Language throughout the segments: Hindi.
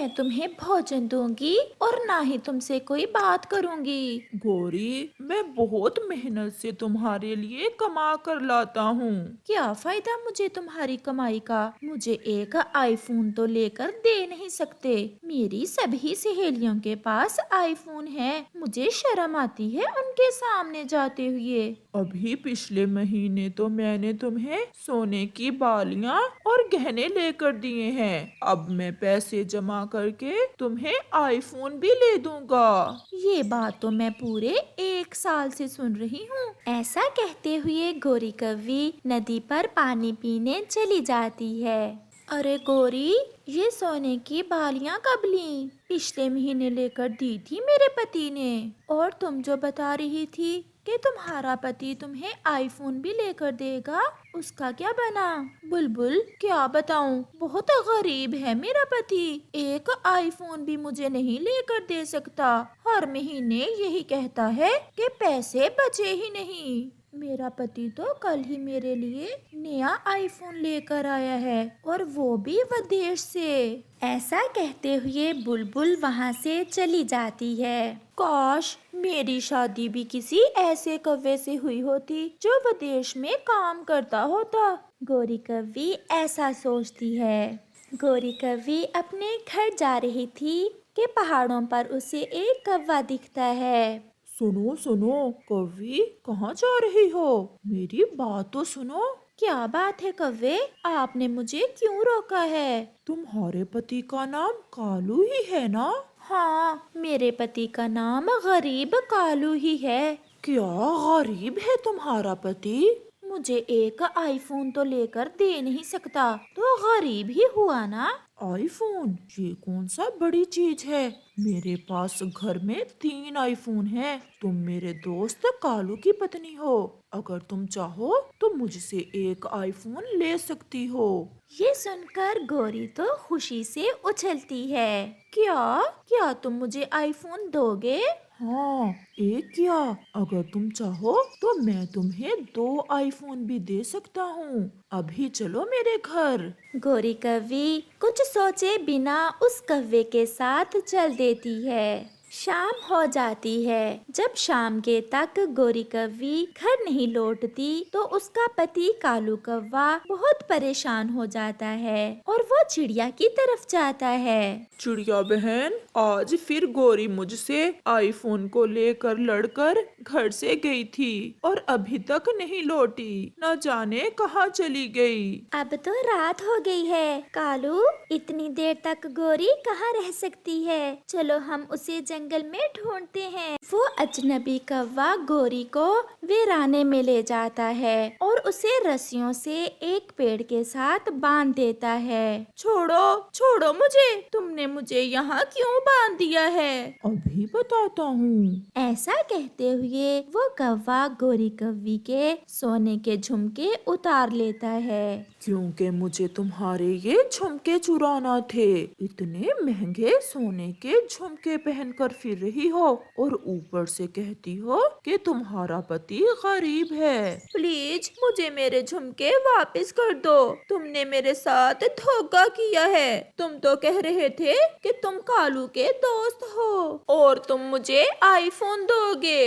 मैं तुम्हें भोजन दूंगी और ना ही तुमसे कोई बात करूंगी। गौरी, मैं बहुत मेहनत से तुम्हारे लिए कमा कर लाता हूँ। क्या फायदा मुझे तुम्हारी कमाई का? मुझे एक आईफोन तो लेकर दे नहीं सकते। मेरी सभी सहेलियों के पास आईफोन है। मुझे शर्म आती है उनके सामने जाते हुए। अभी पिछले महीने तो मैंने तुम्हें सोने की बालियां और गहने लेकर दिए हैं। अब मैं पैसे जमा करके तुम्हें आईफोन भी ले दूंगा। ये बात तो मैं पूरे 1 साल से सुन रही हूँ। ऐसा कहते हुए गोरी कव्वी नदी पर पानी पीने चली जाती है। अरे गोरी, ये सोने की बालियां कब ली? पिछले महीने लेकर दी थी मेरे पति ने। और तुम जो बता रही थी कि तुम्हारा पति तुम्हें आईफोन भी लेकर देगा, उसका क्या बना? बुलबुल, क्या बताऊं, बहुत गरीब है मेरा पति। एक आईफोन भी मुझे नहीं लेकर दे सकता। हर महीने यही कहता है कि पैसे बचे ही नहीं। मेरा पति तो कल ही मेरे लिए नया आईफोन लेकर आया है, और वो भी विदेश से। ऐसा कहते हुए बुलबुल वहाँ से चली जाती है। काश मेरी शादी भी किसी ऐसे कव्वे से हुई होती जो विदेश में काम करता होता। गोरी कव्वी ऐसा सोचती है। गोरी कव्वी अपने घर जा रही थी कि पहाड़ों पर उसे एक कौवा दिखता है। सुनो सुनो, कवि कहाँ जा रही हो? मेरी बात तो सुनो। क्या बात है कव्वे? आपने मुझे क्यों रोका है? तुम्हारे पति का नाम कालू ही है ना? हाँ, मेरे पति का नाम गरीब कालू ही है। क्या गरीब है तुम्हारा पति? मुझे एक आईफोन तो लेकर दे नहीं सकता, तो गरीब ही हुआ ना। आईफोन? ये कौन सा बड़ी चीज है? मेरे पास घर में 3 आईफोन हैं। तुम मेरे दोस्त कालू की पत्नी हो। अगर तुम चाहो तो मुझसे एक आईफोन ले सकती हो। ये सुनकर गोरी तो खुशी से उछलती है। क्या क्या तुम मुझे आईफोन दोगे? हाँ, एक क्या, अगर तुम चाहो तो मैं तुम्हें 2 आईफोन भी दे सकता हूँ। अभी चलो मेरे घर। गोरी कव्वी कुछ सोचे बिना उस कव्वे के साथ चल देती है। शाम हो जाती है। जब शाम के तक गोरी कव्वी घर नहीं लौटती तो उसका पति कालू कौवा बहुत परेशान हो जाता है और वो चिड़िया की तरफ जाता है। चिड़िया बहन, आज फिर गौरी मुझसे आईफोन को लेकर लड़कर घर से गई थी और अभी तक नहीं लौटी। न जाने कहाँ चली गई। अब तो रात हो गई है कालू, इतनी देर तक गोरी कहाँ रह सकती है? चलो हम उसे जंगल में ढूंढते हैं। वो अजनबी कौवा गोरी को वीराने में ले जाता है और उसे रस्सियों से एक पेड़ के साथ बांध देता है। छोड़ो छोड़ो मुझे, तुमने मुझे यहाँ क्यों बांध दिया है? अभी बताता हूँ। ऐसा कहते हुए वो कौवा गोरी कव्वी के सोने के झुमके उतार लेता है। क्योंकि मुझे तुम्हारे ये झुमके चुराना थे। इतने महंगे सोने के झुमके पहनकर फिर रही हो और ऊपर से कहती हो कि तुम्हारा पति गरीब है। प्लीज मुझे मेरे झुमके वापस कर दो। तुमने मेरे साथ धोखा किया है। तुम तो कह रहे थे कि तुम कालू के दोस्त हो और तुम मुझे आईफोन दोगे।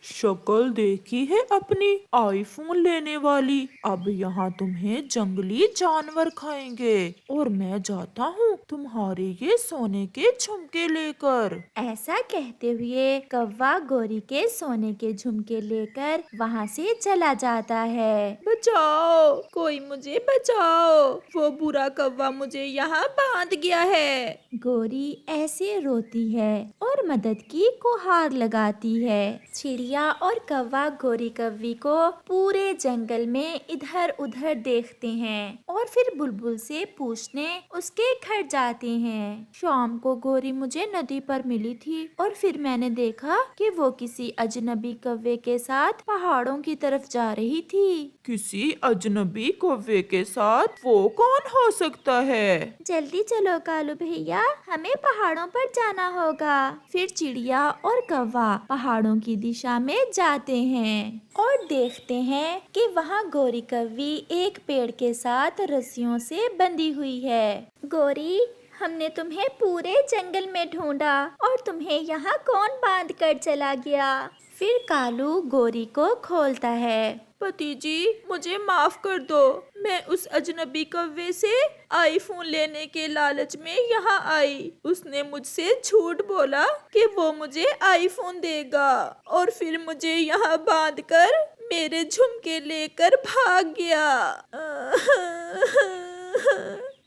शक्ल देखी है अपनी आईफोन लेने वाली। अब यहाँ तुम्हें जंगली जानवर खाएंगे और मैं जाता हूँ तुम्हारे ये सोने के झुमके लेकर। ऐसा कहते हुए कौवा गोरी के सोने के झुमके लेकर वहाँ से चला जाता है। बचाओ, कोई मुझे बचाओ, वो बुरा कौवा मुझे यहाँ बांध गया है। गोरी ऐसे रोती है और मदद की गुहार लगाती है। चिड़िया और कौवा गोरी कव्वी को पूरे जंगल में इधर उधर देखते हैं और फिर बुलबुल से पूछने उसके घर जाते हैं। शाम को गोरी मुझे नदी पर मिली थी और फिर मैंने देखा कि वो किसी अजनबी कौवे के साथ पहाड़ों की तरफ जा रही थी। किसी अजनबी कौवे के साथ? वो कौन हो सकता है? जल्दी चलो कालू भैया, हमें पहाड़ों पर जाना होगा। फिर चिड़िया और कौवा पहाड़ों की दिशा में जाते हैं और देखते हैं कि वहाँ गोरी कव्वी एक पेड़ के साथ रस्सियों से बंधी हुई है। गोरी, हमने तुम्हें पूरे जंगल में ढूंढा और तुम्हें यहाँ कौन बांध कर चला गया। फिर कालू गोरी को खोलता है। पति जी, मुझे माफ कर दो। मैं उस अजनबी कौवे से आईफोन लेने के लालच में यहाँ आई। उसने मुझसे झूठ बोला कि वो मुझे आईफोन देगा और फिर मुझे यहाँ बांधकर मेरे झुमके लेकर भाग गया।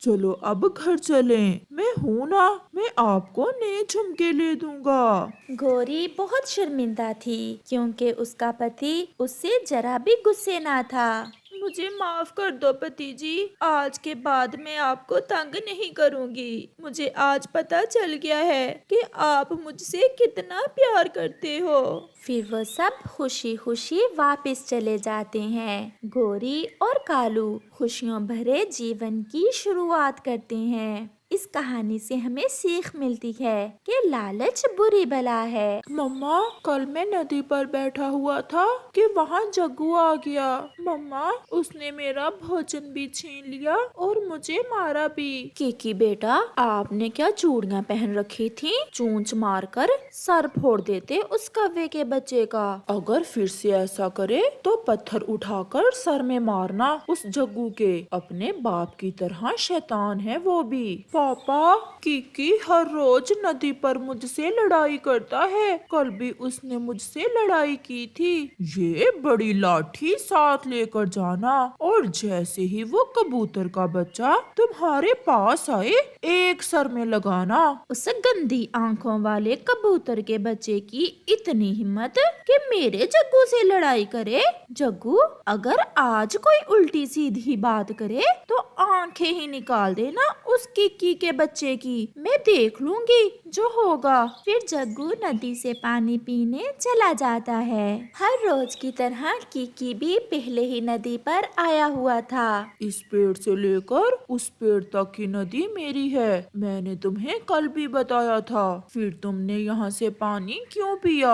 चलो अब घर चलें। मैं हूँ ना, मैं आपको नए झुमके ले दूंगा। गोरी बहुत शर्मिंदा थी क्योंकि उसका पति उससे जरा भी गुस्से ना था। मुझे माफ कर दो पति जी, आज के बाद मैं आपको तंग नहीं करूंगी। मुझे आज पता चल गया है कि आप मुझसे कितना प्यार करते हो। फिर वो सब खुशी खुशी वापस चले जाते हैं। गोरी और कालू खुशियों भरे जीवन की शुरुआत करते हैं। इस कहानी से हमें सीख मिलती है कि लालच बुरी बला है। मम्मा, कल मैं नदी पर बैठा हुआ था कि वहाँ जग्गू आ गया। मम्मा, उसने मेरा भोजन भी छीन लिया और मुझे मारा भी। किकी बेटा, आपने क्या चूड़ियाँ पहन रखी थी? चूंच मारकर सर फोड़ देते उस कौवे के बच्चे का। अगर फिर से ऐसा करे तो पत्थर उठाकर सर में मारना उस जग्गू के। अपने बाप की तरह शैतान है वो भी। पापा, किकी हर रोज नदी पर मुझसे लड़ाई करता है। कल भी उसने मुझसे लड़ाई की थी। ये बड़ी लाठी साथ लेकर जाना और जैसे ही वो कबूतर का बच्चा तुम्हारे पास आए, एक सर में लगाना। उस गंदी आंखों वाले कबूतर के बच्चे की इतनी हिम्मत कि मेरे जग्गू से लड़ाई करे। जग्गू, अगर आज कोई उल्टी सीधी बात करे तो आंखें ही निकाल देना उस किकी के बच्चे की। मैं देख लूंगी जो होगा। फिर जग्गू नदी से पानी पीने चला जाता है। हर रोज की तरह किकी भी पहले ही नदी पर आया हुआ था। इस पेड़ से लेकर उस पेड़ तक की नदी मेरी है। मैंने तुम्हें कल भी बताया था। फिर तुमने यहाँ से पानी क्यों पिया?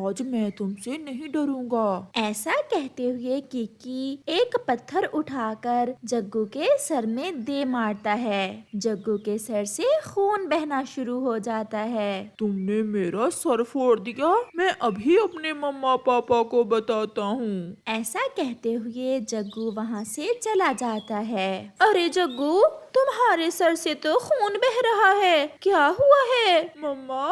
आज मैं तुमसे नहीं डरूंगा। ऐसा कहते हुए किकी एक पत्थर उठाकर जग्गू के सर में दे मारता है। जग्गू के सर से खून बहना शुरू हो जाता है। तुमने मेरा सर फोड़ दिया। मैं अभी अपने मम्मा पापा को बताता हूँ। ऐसा कहते हुए जग्गू वहाँ से चला जाता है। अरे जग्गू, तुम्हारे सर से तो खून बह रहा है, क्या हुआ है? मम्मा,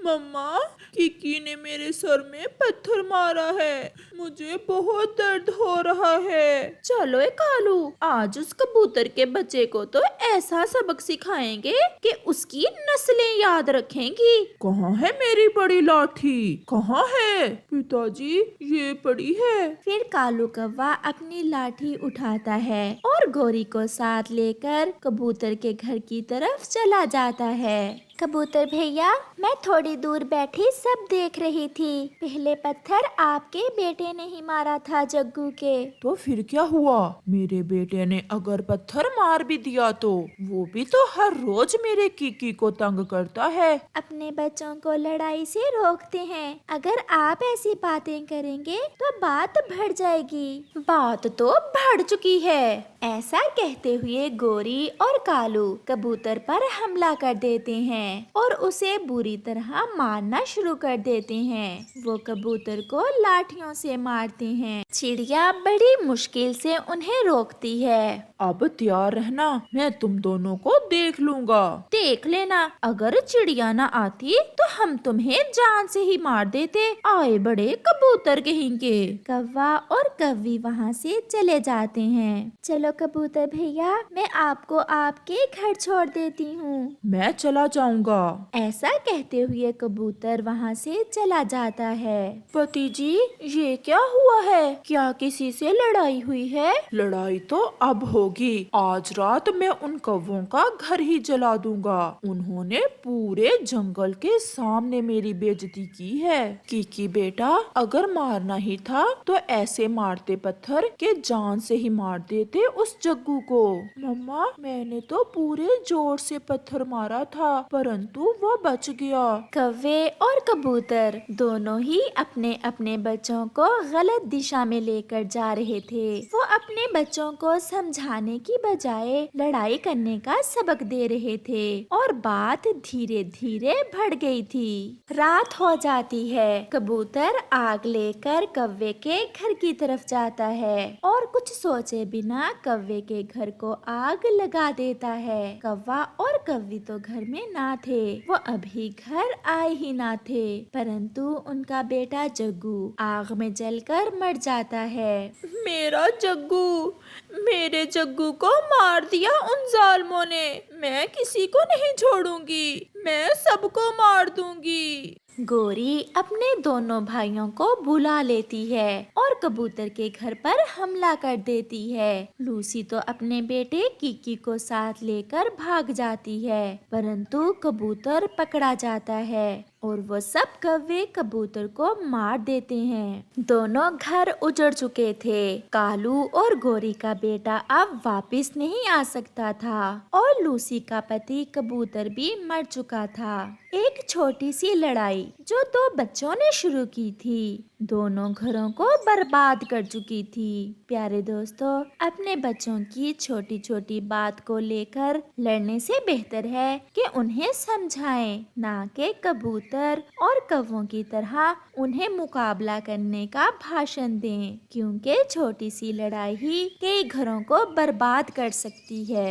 मम्मा, किकी ने मेरे सर में पत्थर मारा है। मुझे बहुत दर्द हो रहा है। चलो कालू, आज उस कबूतर के बच्चे को तो ऐसा सबक सिखाएंगे कि उसकी नस्लें याद रखेंगी। कहाँ है मेरी बड़ी लाठी? कहाँ है? पिताजी, ये पड़ी है। फिर कालू कौवा अपनी लाठी उठाता है और गोरी को साथ लेकर कबूतर के घर की तरफ चला जाता है। कबूतर भैया, मैं थोड़ी दूर बैठी सब देख रही थी। पहले पत्थर आपके बेटे ने ही मारा था जग्गू के। तो फिर क्या हुआ? मेरे बेटे ने अगर पत्थर मार भी दिया तो वो भी तो हर रोज मेरे किकी को तंग करता है। अपने बच्चों को लड़ाई से रोकते हैं। अगर आप ऐसी बातें करेंगे तो बात बढ़ जाएगी। बात तो बढ़ चुकी है। ऐसा कहते हुए गोरी और कालू कबूतर पर हमला कर देते हैं और उसे बुरी तरह मारना शुरू कर देते हैं। वो कबूतर को लाठियों से मारते हैं। चिड़िया बड़ी मुश्किल से उन्हें रोकती है। अब तैयार रहना, मैं तुम दोनों को देख लूंगा। देख लेना, अगर चिड़िया न आती तो हम तुम्हें जान से ही मार देते। आए बड़े कबूतर कहेंगे। कौवा और कौवी वहाँ से चले जाते हैं। चलो कबूतर भैया, मैं आपको आपके घर छोड़ देती हूँ। मैं चला जाऊंगा। ऐसा कहते हुए कबूतर वहाँ से चला जाता है। पति जी, ये क्या हुआ है? क्या किसी से लड़ाई हुई है? लड़ाई तो अब होगी। आज रात मैं उन कौवों का घर ही जला दूंगा। उन्होंने पूरे जंगल के सामने मेरी बेइज्जती की है। किकी बेटा, अगर मारना ही था तो ऐसे मारते पत्थर के जान से ही मार देते उस जग्गू को। मम्मा, मैंने तो पूरे जोर से पत्थर मारा था परंतु वो बच गया। किया। कौवे और कबूतर दोनों ही अपने अपने बच्चों को गलत दिशा में लेकर जा रहे थे। वो अपने बच्चों को समझाने की बजाय लड़ाई करने का सबक दे रहे थे और बात धीरे धीरे बढ़ गई थी। रात हो जाती है। कबूतर आग लेकर कौवे के घर की तरफ जाता है और कुछ सोचे बिना कौवे के घर को आग लगा देता है। कौवा और कौवी तो घर में ना थे, वो अभी घर आए ही ना थे, परंतु उनका बेटा जग्गू आग में जलकर मर जाता है। मेरा जग्गू, मेरे जग्गू को मार दिया उन जालिमों ने। मैं किसी को नहीं छोड़ूंगी, मैं सबको मार दूंगी। गोरी अपने दोनों भाइयों को बुला लेती है और कबूतर के घर पर हमला कर देती है। लूसी तो अपने बेटे किकी को साथ लेकर भाग जाती है, परंतु कबूतर पकड़ा जाता है और वो सब कौवे कबूतर को मार देते हैं। दोनों घर उजड़ चुके थे। कालू और गोरी का बेटा अब वापस नहीं आ सकता था और लूसी का पति कबूतर भी मर चुका था। एक छोटी सी लड़ाई जो दो बच्चों ने शुरू की थी, दोनों घरों को बर्बाद कर चुकी थी। प्यारे दोस्तों, अपने बच्चों की छोटी छोटी बात को लेकर लड़ने से बेहतर है कि उन्हें समझाएं, ना कि कबूतर और कौवों की तरह उन्हें मुकाबला करने का भाषण दें, क्योंकि छोटी सी लड़ाई ही कई घरों को बर्बाद कर सकती है।